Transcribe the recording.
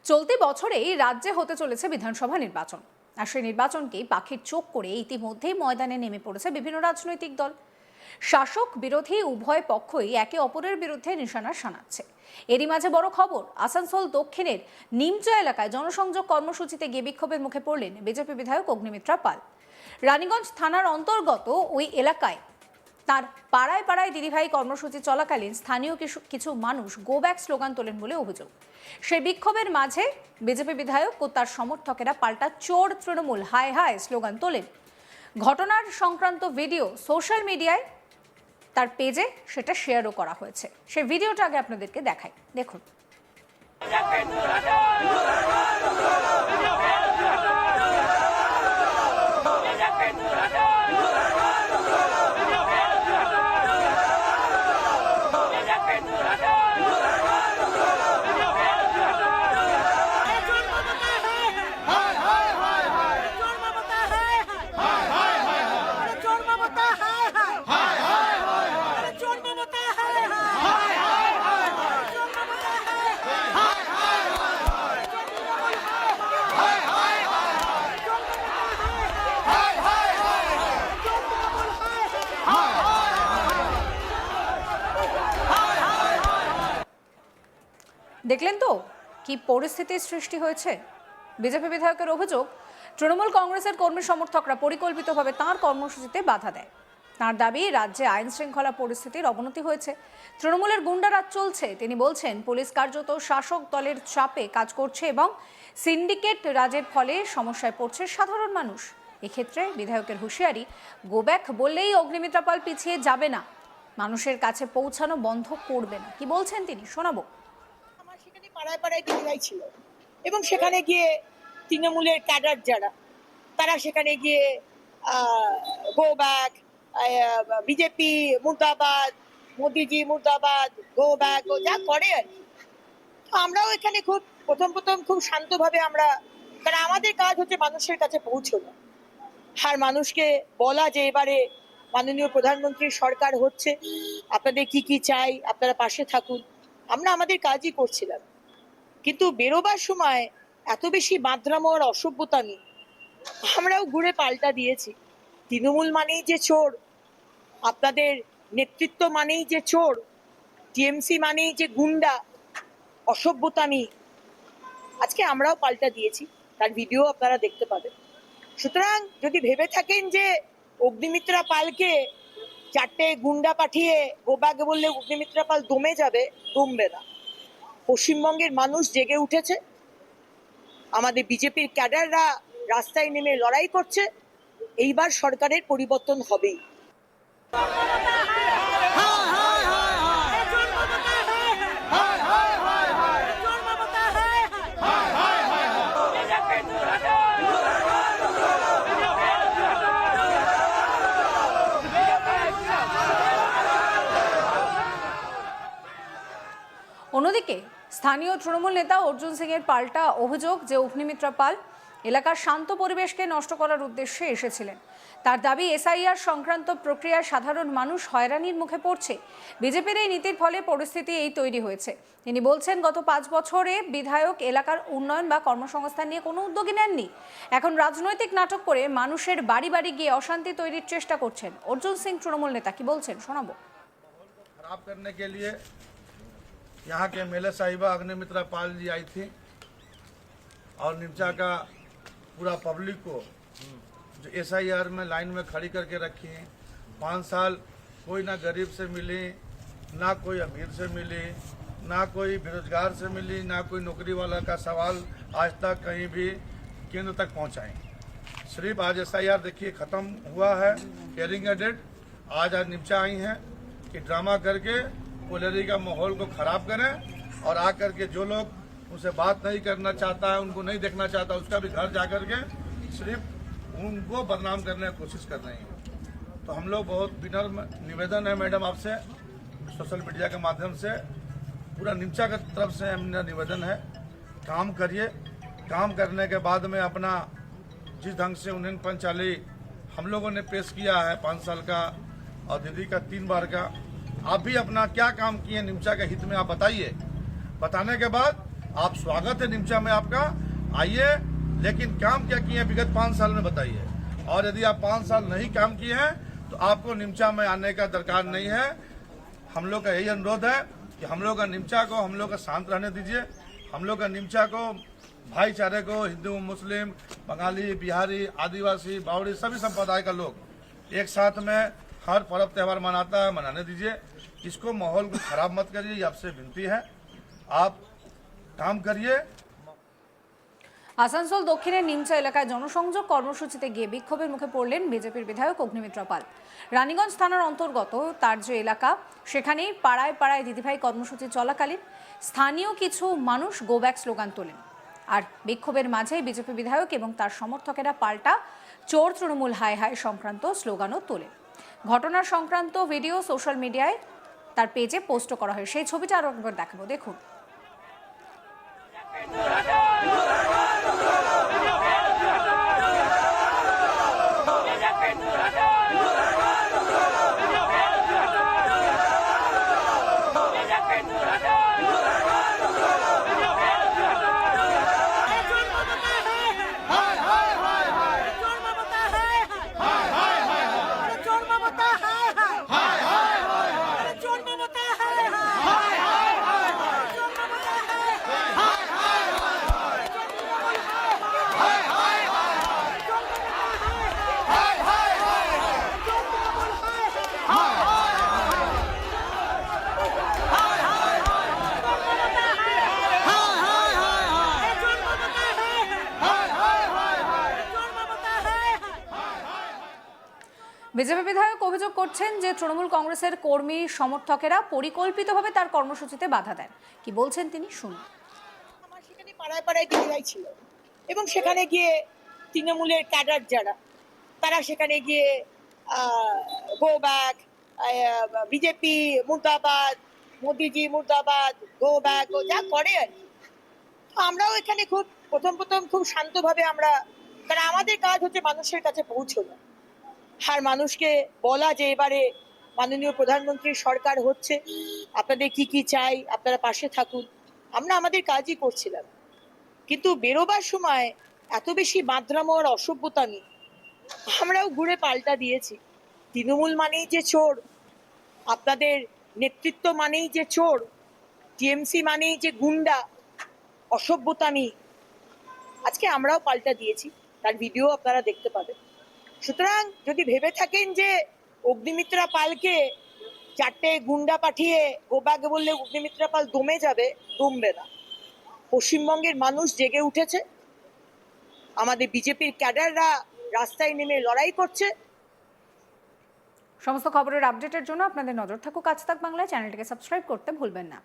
চলতি বছরেই রাজ্যে হতে চলেছে বিধানসভা নির্বাচন, আর সেই নির্বাচনকেই পাখির চোখ করে ইতিমধ্যেই ময়দানে নেমে পড়েছে বিভিন্ন রাজনৈতিক দল। শাসক বিরোধী উভয় পক্ষই একে অপরের বিরুদ্ধে নিশানা শানাচ্ছে। এরই মাঝে বড় খবর, আসানসোল দক্ষিণের নিমচা এলাকায় জনসংযোগ কর্মসূচিতে গিয়ে বিক্ষোভের মুখে পড়লেন বিজেপি বিধায়ক অগ্নিমিত্রা পাল। রানীগঞ্জ থানার অন্তর্গত ওই এলাকায় তার পাড়ায় পাড়ায় দিদিভাই কর্মসূচি চলাকালীন স্থানীয় কিছু মানুষ গো ব্যাক স্লোগান তোলেন বলে অভিযোগ। সেই বিক্ষোভের মাঝে বিজেপি বিধায়ক ও তার সমর্থকেরা পাল্টা চোর তৃণমূল হায় হায় স্লোগান তোলেন। ঘটনার সংক্রান্ত ভিডিও সোশ্যাল মিডিয়ায় তার পেজে সেটা শেয়ারও করা হয়েছে। সেই ভিডিওটা আগে আপনাদেরকে দেখাই, দেখুন। দেখলেন তো কি পরিস্থিতির সৃষ্টি হয়েছে। বিজেপি বিধায়কের অভিযোগ, তৃণমূল কংগ্রেসের কর্মী সমর্থকরা পরিকল্পিতভাবে তাঁর কর্মসূচিতে বাধা দেয়। তাঁর দাবি, রাজ্যে আইন শৃঙ্খলা পরিস্থিতির অবনতি হয়েছে, তৃণমূলের গুন্ডারাজ চলছে। তিনি বলছেন, পুলিশ কার্যত শাসক দলের চাপে কাজ করছে এবং সিন্ডিকেট রাজের ফলে সমস্যায় পড়ছে সাধারণ মানুষ। এক্ষেত্রে বিধায়কের হুঁশিয়ারি, গোব্যাক বললেই অগ্নিমিত্রা পাল পিছিয়ে যাবে না, মানুষের কাছে পৌঁছানো বন্ধ করবে না। কি বলছেন তিনি, শোনাবো। পাড়ায় পাড়ায় দিদিভাই ছিল এবং সেখানে গিয়ে তৃণমূলের ক্যাডার যারা, তারা সেখানে গিয়ে গো ব্যাক, বিজেপি মুর্দাবাদ, মোদিজি মুর্দাবাদ, গো ব্যাক ও যা করে আর কি। আমরাও এখানে খুব প্রথম খুব শান্তভাবে আমরা, কারণ আমাদের কাজ হচ্ছে মানুষের কাছে পৌঁছানো, আর মানুষকে বলা যে এবারে মাননীয় প্রধানমন্ত্রীর সরকার হচ্ছে, আপনাদের কি কি চাই, আপনারা পাশে থাকুন। আমরা আমাদের কাজই করছিলাম, কিন্তু বেরোবার সময় এত বেশি মাদ্রামো আর অসভ্যতামি আমরাও ঘুরে পাল্টা দিয়েছি। তৃণমূল মানেই যে চোর, আপনাদের নেতৃত্ব মানেই যে চোর, টিএমসি মানেই যে গুন্ডা, অসভ্যতামি, আজকে আমরাও পাল্টা দিয়েছি। তার ভিডিও আপনারা দেখতে পাবেন। সুতরাং যদি ভেবে থাকেন যে অগ্নিমিত্রা পালকে চারটে গুন্ডা পাঠিয়ে গোব্যাক বললে অগ্নিমিত্রা পাল দমে যাবে, দমবে না। পশ্চিমবঙ্গের মানুষ জেগে উঠেছে, আমাদের বিজেপির ক্যাডাররা রাস্তায় নেমে লড়াই করছে, এইবার সরকারের পরিবর্তন হবেই। অন্যদিকে স্থানীয় তৃণমূল নেতা অর্জুন সিং এর পাল্টা অভিযোগ যে অগ্নিমিত্রা পাল এলাকার শান্ত পরিবেশকে নষ্ট করার উদ্দেশ্যে এসেছিলেন। তার দাবি, এসআইআর সংক্রান্ত প্রক্রিয়ায় সাধারণ মানুষ হয়রানির মুখে পড়ছে। বিজেপির এই নীতির ফলে পরিস্থিতি এই তৈরি হয়েছে। তিনি বলছেন, গত 5 বছরে বিধায়ক এলাকার উন্নয়ন বা কর্মসংস্থান নিয়ে কোনো উদ্যোগই নেননি। এখন রাজনৈতিক নাটক করে মানুষের বাড়ি বাড়ি গিয়ে অশান্তি তৈরির চেষ্টা করছেন। অর্জুন সিং তৃণমূল নেতা কি বলছেন, শোনাবো। यहाँ के एमएलए साहिबा अग्निमित्रा पाल जी आई थी और निमचा का पूरा पब्लिक को जो एसआईआर में लाइन में खड़ी करके रखी हैं। 5 साल कोई ना गरीब से मिली, ना कोई अमीर से मिली, ना कोई बेरोजगार से मिली, ना कोई नौकरी वाला का सवाल आज तक कहीं भी केंद्र तक पहुंचाएं। सिर्फ आज एसआईआर देखिए ख़त्म हुआ है, हियरिंग का डेट आज निमचा आई हैं कि ड्रामा करके पोलरी का माहौल को खराब करें और आकर के जो लोग उनसे बात नहीं करना चाहता है, उनको नहीं देखना चाहता, उसका भी घर जाकर के सिर्फ उनको बदनाम करने की कोशिश कर रहे हैं। तो हम लोग बहुत विनम्र निवेदन है मैडम आपसे, सोशल मीडिया के माध्यम से पूरा निमचा की तरफ से हमारा निवेदन है, काम करिए। काम करने के बाद में अपना जिस ढंग से उन्हें पंचाली हम लोगों ने पेश किया है 5 साल का और दीदी का 3 बार का, आप भी अपना क्या काम किए निमचा के हित में आप बताइए। बताने के बाद आप स्वागत है निमचा में आपका, आइए। लेकिन काम क्या किए हैं विगत 5 साल में बताइए, और यदि आप 5 साल नहीं काम किए हैं तो आपको निमचा में आने का दरकार नहीं है। हम लोग का यही अनुरोध है कि हम लोग का निमचा को हम लोग का शांत रहने दीजिए। हम लोग का निमचा को भाईचारे को हिंदू, मुस्लिम, बंगाली, बिहारी, आदिवासी, बावड़ी सभी संप्रदाय का लोग एक साथ में हर पर्व त्यौहार मनाता है, मनाने दीजिए। इसको माहौल को खराब मत करिए, ये आपसे विनती है। आप काम करिए। আসানসোল দক্ষিণের নিমচা এলাকায় জনসংযোগ কর্মসূচিতে গিয়ে বিক্ষোভের মুখে পড়লেন বিজেপির বিধায়ক অগ্নিমিত্রা পাল। রানীগঞ্জ থানার অন্তর্গত তার যে এলাকা, সেখানেই পাড়ায় পাড়ায় দিদিভাই কর্মসূচি চলাকালীন স্থানীয় কিছু মানুষ গো ব্যাক স্লোগান তোলেন। আর বিক্ষোভের মাঝেই বিজেপি বিধায়ক এবং তার সমর্থকেরা পাল্টা চোর তৃণমূল হায় হায় সংক্রান্ত স্লোগানও তোলেন। ঘটনার সংক্রান্ত ভিডিও সোশ্যাল মিডিয়ায় তার পেজে পোস্ট করা হয়। সেই ছবিটা আরো একবার দেখাবো, দেখুন। বিজেপি বিধায়ক অভিযোগ করছেন যে তৃণমূল কংগ্রেসের কর্মী সমর্থকেরা পরিকল্পিতভাবে তার কর্মসূচিতে বাধা দেন। কি বলছেন তিনি, শুনুন। আমার সেখানে পাড়ায় পাড়ায় দিদিভাই ছিল, এবং সেখানে গিয়ে তৃণমূলের ক্যাডার যারা, তারা সেখানে গিয়ে গো ব্যাক, বিজেপি মুর্দাবাদ, মোদিজি মুর্দাবাদ, গো ব্যাক, ও যা করে আর কি। তো আমরাও এখানে খুব প্রথম খুব শান্তভাবে আমরা, কারণ আমাদের কাজ হচ্ছে মানুষের কাছে পৌঁছানো, আর মানুষকে বলা যে এবারে মাননীয় প্রধানমন্ত্রীর সরকার হচ্ছে, আপনাদের কি কি চাই, আপনারা পাশে থাকুন। আমরা আমাদের কাজই করছিলাম, কিন্তু বেরোবার সময় এত বেশি মাদ্রামো আর অসভ্যতামি আমরাও ঘুরে পাল্টা দিয়েছি। তৃণমূল মানেই যে চোর, আপনাদের নেতৃত্ব মানেই যে চোর, টিএমসি মানেই যে গুন্ডা, অসভ্যতামি, আজকে আমরাও পাল্টা দিয়েছি। তার ভিডিও আপনারা দেখতে পাবেন। সুতরাং যদি ভেবে থাকেন যে অগ্নিমিত্রা পালকে 4টে গুন্ডা পাঠিয়ে গোবাকে বললে অগ্নিমিত্রা পাল দমে যাবে, দমবে না। পশ্চিমবঙ্গের মানুষ জেগে উঠেছে, আমাদের বিজেপির ক্যাডাররা রাস্তায় নেমে লড়াই করছে। সমস্ত খবরের আপডেটের জন্য আপনাদের নজর থাকুক আজ তাক বাংলায়। চ্যানেলটিকে সাবস্ক্রাইব করতে ভুলবেন না।